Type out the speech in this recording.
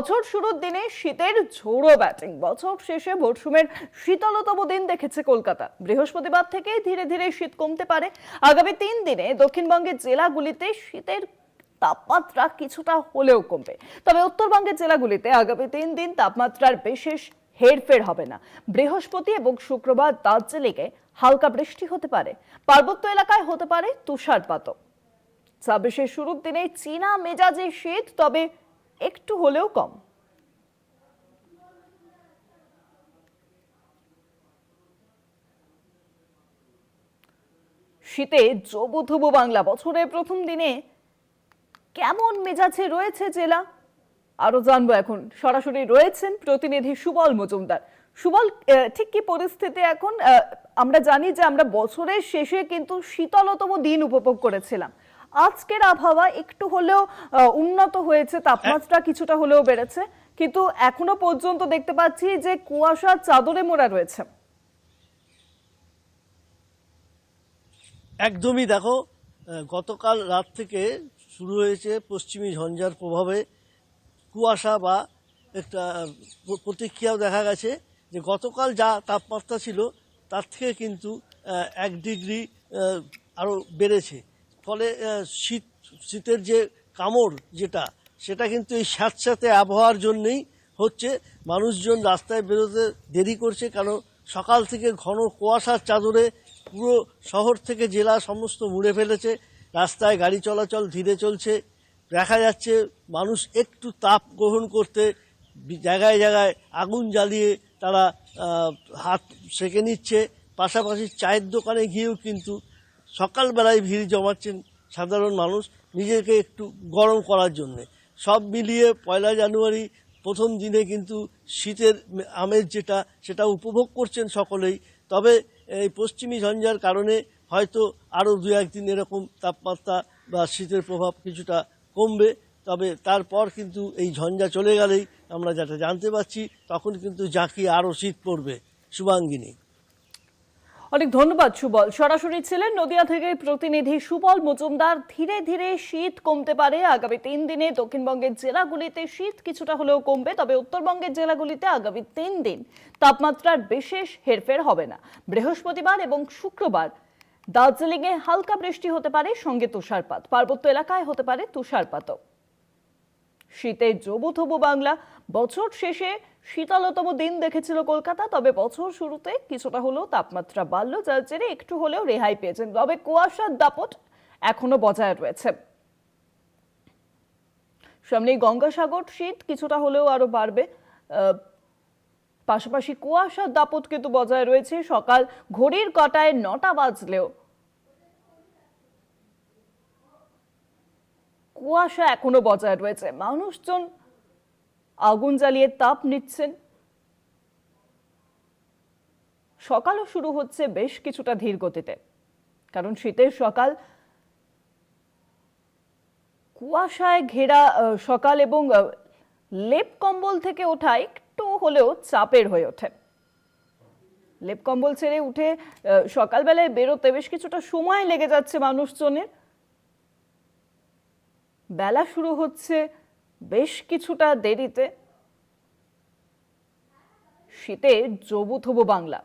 বছর শুরুর দিনে শীতের ঝোড়ো ব্যাটিং, বছর শেষে মরশুমের শীতলতম দিন দেখেছে কলকাতা। বৃহস্পতিবার থেকে ধীরে ধীরে শীত কমতে পারে। আগামী 3 দিনে দক্ষিণবঙ্গের জেলাগুলিতে শীতের তাপমাত্রা কিছুটা হলেও কমবে, তবে উত্তরবঙ্গের জেলাগুলিতে আগামী 3 দিন তাপমাত্রার বিশেষ হেরফের হবে না। বৃহস্পতি এবং শুক্রবার দার্জিলিংয়ে হালকা বৃষ্টি হতে পারে, পার্বত্য এলাকায় হতে পারে তুষারপাতও। 26-এর শুরুর দিনে চীনা মেজাজে শীত, তবে একটু হলেও কম। শীতে জবুথবু বাংলা, বছরের প্রথম দিনে কেমন মেজাজে রয়েছে জেলা, আরো জানবো। এখন সরাসরি রয়েছেন প্রতিনিধি সুবল মজুমদার। সুবল, ঠিক কি পরিস্থিতি এখন? আমরা জানি যে আমরা বছরের শেষে কিন্তু শীতলতম দিন উপভোগ করেছিলাম। আজকের আবহাওয়া একটু হলেও উন্নত হয়েছে, তাপমাত্রা কিছুটা হলেও বেড়েছে, কিন্তু এখনো পর্যন্ত দেখতে পাচ্ছি যে কুয়াশার চাদরে মোড়া রয়েছে। একদমই, দেখো, গতকাল রাত থেকে শুরু হয়েছে পশ্চিমী ঝঞ্ঝার প্রভাবে কুয়াশা বা একটা প্রতিক্রিয়াও দেখা গেছে যে গতকাল যা তাপমাত্রা ছিল তার থেকে কিন্তু 1 ডিগ্রি আরও বেড়েছে। ফলে শীতের যে কামড় সেটা কিন্তু এই স্যাঁতস্যাঁতে আবহাওয়ার জন্যেই হচ্ছে। মানুষজন রাস্তায় বেরোতে দেরি করছে, কারণ সকাল থেকে ঘন কুয়াশার চাদরে পুরো শহর থেকে জেলা সমস্ত মুড়ে ফেলেছে। রাস্তায় গাড়ি চলাচল ধীরে চলছে। দেখা যাচ্ছে মানুষ একটু তাপ গ্রহণ করতে জায়গায় জায়গায় আগুন জ্বালিয়ে তারা হাত সেঁকে নিচ্ছে। পাশাপাশি চায়ের দোকানে গিয়েও কিন্তু সকালবেলায় ভিড় জমাচ্ছেন সাধারণ মানুষ নিজেকে একটু গরম করার জন্যে। সব মিলিয়ে 1 জানুয়ারি প্রথম দিনে কিন্তু শীতের আমেজ সেটা উপভোগ করছেন সকলেই। তবে এই পশ্চিমী ঝঞ্ঝার কারণে হয়তো আরও 2-1 দিন এরকম তাপমাত্রা বা শীতের প্রভাব কিছুটা কমবে। তবে তারপর কিন্তু এই ঝঞ্ঝা চলে গেলেই আমরা যেটা জানতে পারছি তখন কিন্তু জাঁকিয়ে আরও শীত পড়বে। শুভাঙ্গিনী, অনেক ধন্যবাদ সুবল। সরাসরি ছিলেন নদিয়া থেকে প্রতিনিধি সুবল মজুমদার। ধীরে ধীরে শীত কমতে পারে। আগামী 3 দিনে দক্ষিণবঙ্গের জেলাগুলিতে শীত কিছুটা হলেও কমবে, তবে উত্তরবঙ্গের জেলাগুলিতে আগামী 3 দিন তাপমাত্রার বিশেষ হেরফের হবে না। বৃহস্পতিবার এবং শুক্রবার দার্জিলিংয়ে হালকা বৃষ্টি হতে পারে, সঙ্গে তুষারপাত। পার্বত্য এলাকায় হতে পারে তুষারপাতও। শীতে জবুথবু বাংলা, বছর শেষে শীতলতম দিন দেখেছিল কলকাতা, তবে বছর শুরুতে কিছুটা হলেও তাপমাত্রা বাড়লো, যার জেরে একটু হলেও রেহাই পেয়েছেন, তবে কুয়াশার দাপট এখনো বজায় রয়েছে। সামনেই গঙ্গাসাগর, শীত কিছুটা হলেও আরো বাড়বে। পাশাপাশি কুয়াশার দাপট কিন্তু বজায় রয়েছে। সকাল ঘড়ির কাঁটায় 9টা বাজলেও কুয়াশা এখনো বজায় রয়েছে। মানুষজন আগুন জ্বালিয়ে তাপ নিচ্ছেন। সকালও শুরু হচ্ছে বেশ কিছুটা ধীর গতিতে, কারণ শীতের সকাল, কুয়াশায় ঘেরা সকাল এবং লেপ কম্বল থেকে ওঠা একটু হলেও চাপের হয়ে ওঠে। লেপ কম্বল ছেড়ে উঠে সকালবেলায় বেরোতে বেশ কিছুটা সময় লেগে যাচ্ছে মানুষজনের। বেলা শুরু হচ্ছে বেশ কিছুটা দেরিতে। শীতে জবুথবু বাংলা।